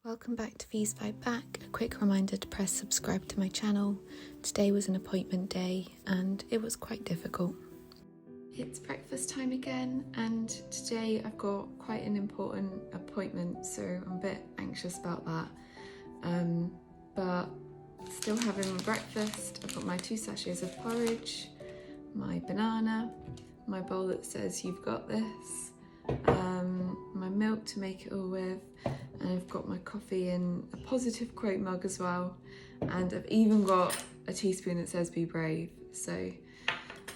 Welcome back to V's Fight Back. A quick reminder to press subscribe to my channel. Today was an appointment day and it was quite difficult. It's breakfast time again, and today I've got quite an important appointment, so I'm a bit anxious about that. But still having my breakfast. I've got my 2 sachets of porridge, my banana, my bowl that says "You've got this," my milk to make it all with, and I've got my coffee in a positive quote mug as well, and I've even got a teaspoon that says "Be brave." So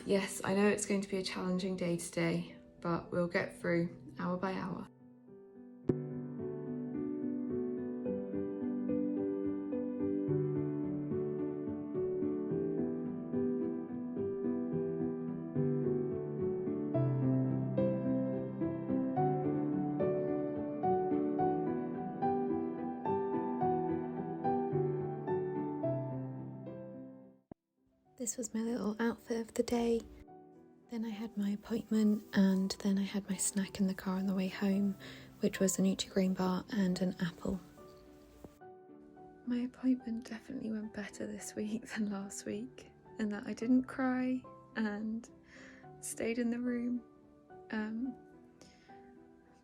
yes, I know it's going to be a challenging day today, but we'll get through hour by hour. This was my little outfit of the day. Then I had my appointment, and then I had my snack in the car on the way home, which was a Nutri-Grain bar and an apple. My appointment definitely went better this week than last week, in that I didn't cry and stayed in the room.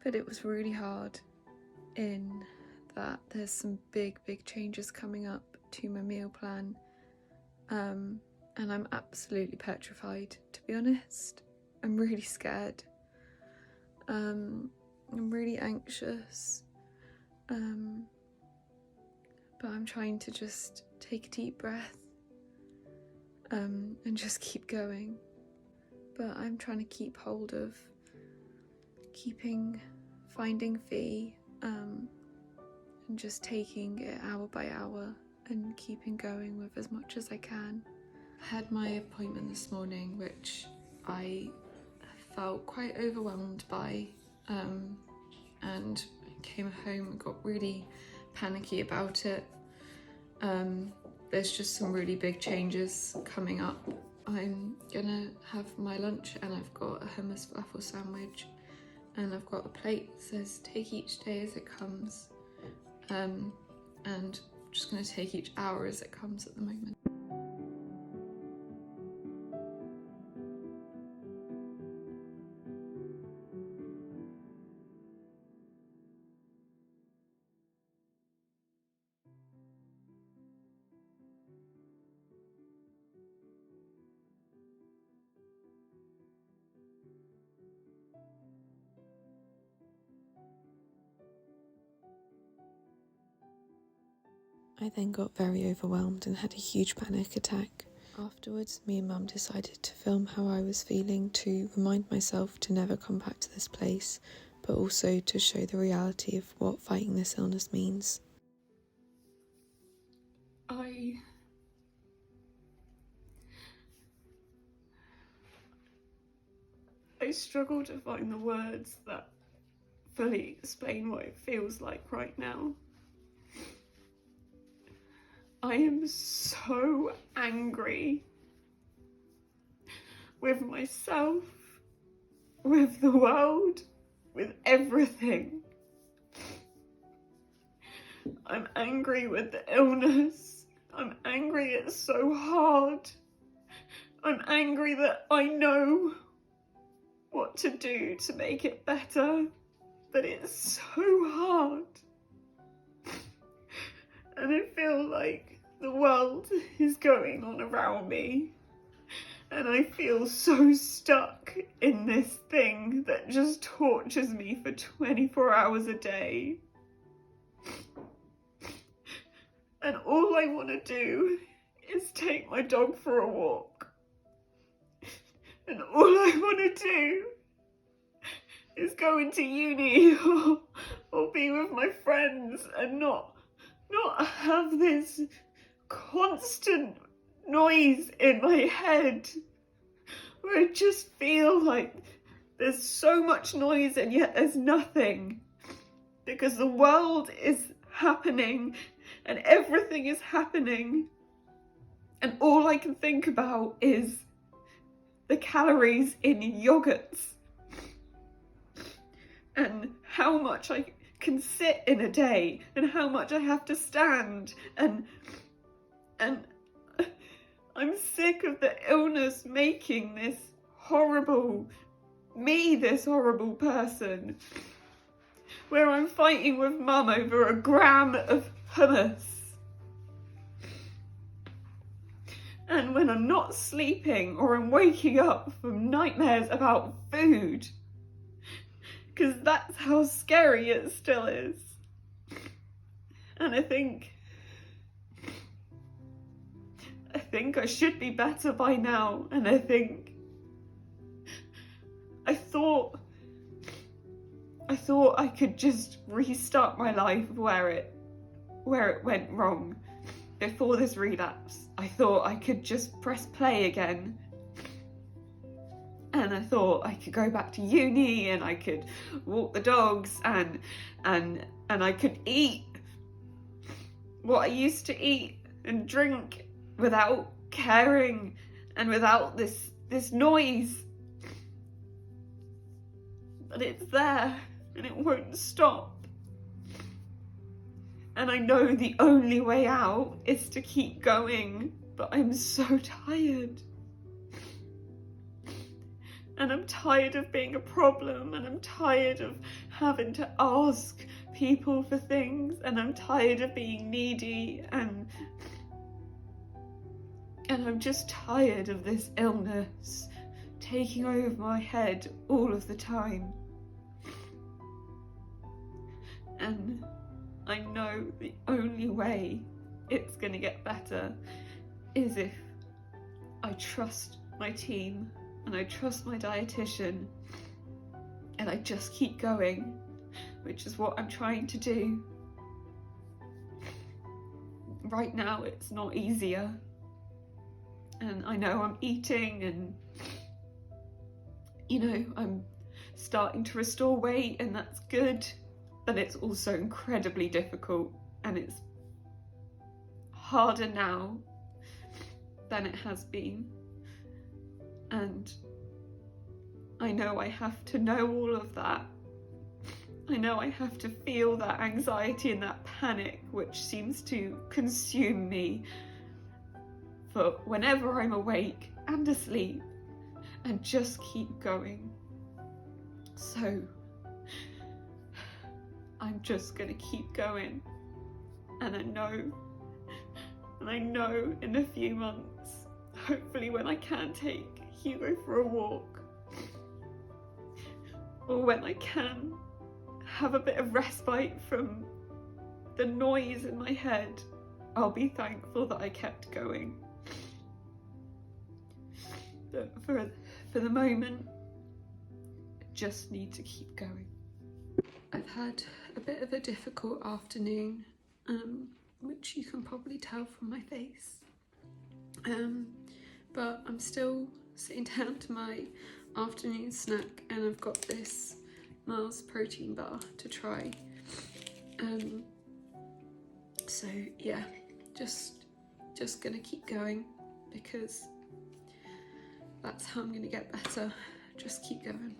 But it was really hard in that there's some big changes coming up to my meal plan. And I'm absolutely petrified, to be honest. I'm really scared. I'm really anxious. But I'm trying to just take a deep breath and just keep going. But I'm trying to keep hold of finding Fee and just taking it hour by hour and keeping going with as much as I can. I had my appointment this morning, which I felt quite overwhelmed by, and I came home and got really panicky about it. There's just some really big changes coming up. I'm gonna have my lunch, and I've got a hummus falafel sandwich, and I've got a plate that says "Take each day as it comes," and I'm just gonna take each hour as it comes at the moment. I then got very overwhelmed and had a huge panic attack. Afterwards, me and Mum decided to film how I was feeling to remind myself to never come back to this place, but also to show the reality of what fighting this illness means. I struggle to find the words that fully explain what it feels like right now. I am so angry with myself, with the world, with everything. I'm angry with the illness. I'm angry it's so hard. I'm angry that I know what to do to make it better, but it's so hard. And I feel like the world is going on around me, and I feel so stuck in this thing that just tortures me for 24 hours a day. And all I want to do is take my dog for a walk. And all I want to do is go into uni or be with my friends and not have this constant noise in my head where I just feel like there's so much noise and yet there's nothing, because the world is happening and everything is happening, and all I can think about is the calories in yogurts and how much I can sit in a day and how much I have to stand, and I'm sick of the illness making this horrible person, where I'm fighting with mum over a gram of hummus. And when I'm not sleeping or I'm waking up from nightmares about food, because that's how scary it still is. And I think I should be better by now, and I thought I could just restart my life where it went wrong before this relapse. I thought I could just press play again, and I thought I could go back to uni and I could walk the dogs and I could eat what I used to eat and drink without caring and without this noise. But it's there and it won't stop. And I know the only way out is to keep going, but I'm so tired. And I'm tired of being a problem, and I'm tired of having to ask people for things, and I'm tired of being needy, and I'm just tired of this illness taking over my head all of the time. And I know the only way it's gonna get better is if I trust my team and I trust my dietitian and I just keep going, which is what I'm trying to do. Right now it's not easier, and I know I'm eating and I'm starting to restore weight, and that's good, but it's also incredibly difficult, and it's harder now than it has been. And I know I have to know all of that. I know I have to feel that anxiety and that panic which seems to consume me for whenever I'm awake and asleep, and just keep going. So I'm just gonna keep going, and I know in a few months, hopefully when I can take Hugo for a walk, or when I can have a bit of respite from the noise in my head, I'll be thankful that I kept going. But for the moment, I just need to keep going. I've had a bit of a difficult afternoon, which you can probably tell from my face. But I'm still sitting down to my afternoon snack, and I've got this Mars protein bar to try. So yeah, just gonna keep going, because that's how I'm gonna get better. Just keep going.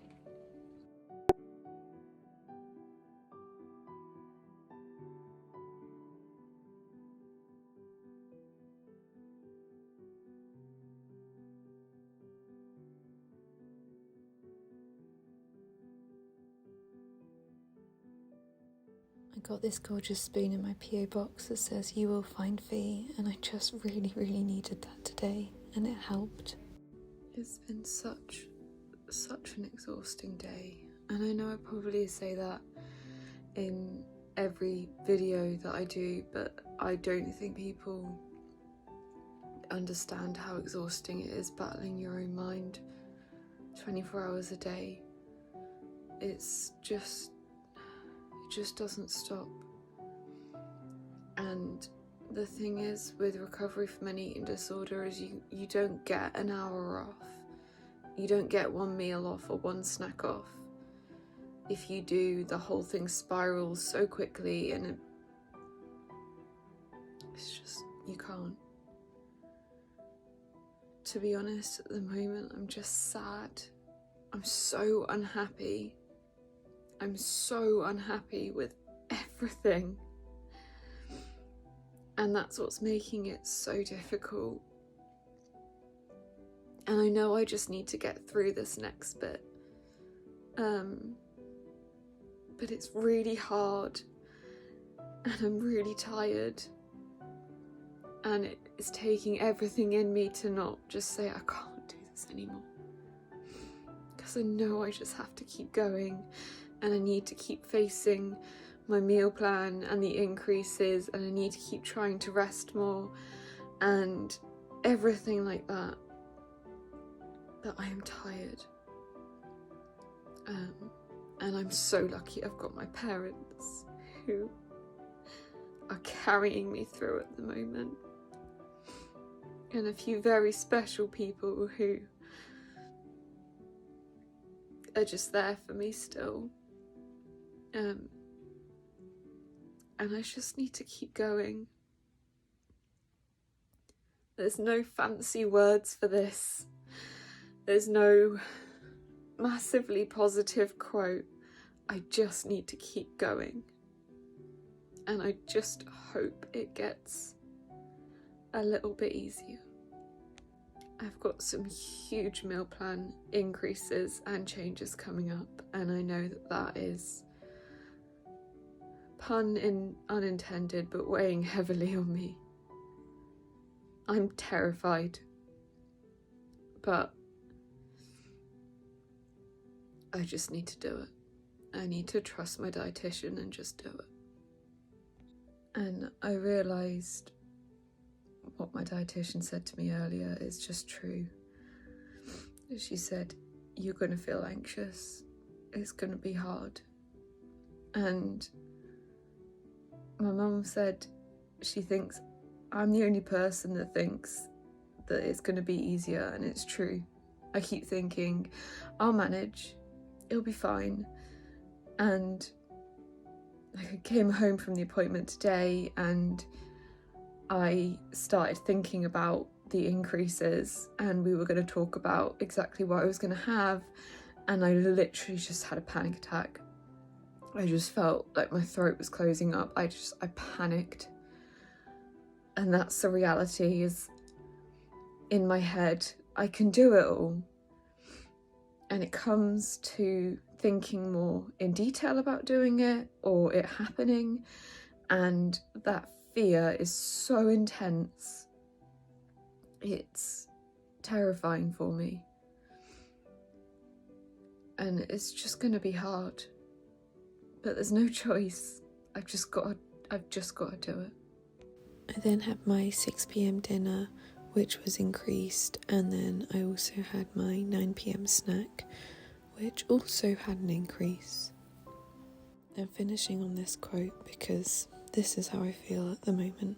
I got this gorgeous spoon in my PO box that says "You will find Fee," and I just really needed that today, and it helped. It's been such an exhausting day, and I know I probably say that in every video that I do, but I don't think people understand how exhausting it is battling your own mind 24 hours a day. It just doesn't stop. And the thing is, with recovery from an eating disorder, is you don't get an hour off. You don't get one meal off or one snack off. If you do, the whole thing spirals so quickly, and it's just, you can't. To be honest, at the moment, I'm just sad. I'm so unhappy. I'm so unhappy with everything. And that's what's making it so difficult. And I know I just need to get through this next bit. But it's really hard. And I'm really tired. And it is taking everything in me to not just say, I can't do this anymore. Because I know I just have to keep going. And I need to keep facing my meal plan and the increases. And I need to keep trying to rest more. And everything like that. But I am tired. And I'm so lucky I've got my parents who are carrying me through at the moment. And a few very special people who are just there for me still. And I just need to keep going. There's no fancy words for this. There's no massively positive quote. I just need to keep going. And I just hope it gets a little bit easier. I've got some huge meal plan increases and changes coming up, and I know that that is, pun unintended, but weighing heavily on me. I'm terrified, but I just need to do it. I need to trust my dietitian and just do it. And I realised what my dietitian said to me earlier is just true. She said, you're going to feel anxious. It's going to be hard. And my mum said she thinks I'm the only person that thinks that it's going to be easier, and it's true. I keep thinking, I'll manage. It'll be fine. And I came home from the appointment today and I started thinking about the increases, and we were going to talk about exactly what I was going to have, and I literally just had a panic attack. I just felt like my throat was closing up. I panicked. And that's the reality, is in my head, I can do it all. And it comes to thinking more in detail about doing it or it happening, and that fear is so intense. It's terrifying for me. And it's just going to be hard. But there's no choice. I've just got to do it. I then had my 6 p.m. dinner, which was increased, and then I also had my 9 p.m. snack, which also had an increase. I'm finishing on this quote because this is how I feel at the moment.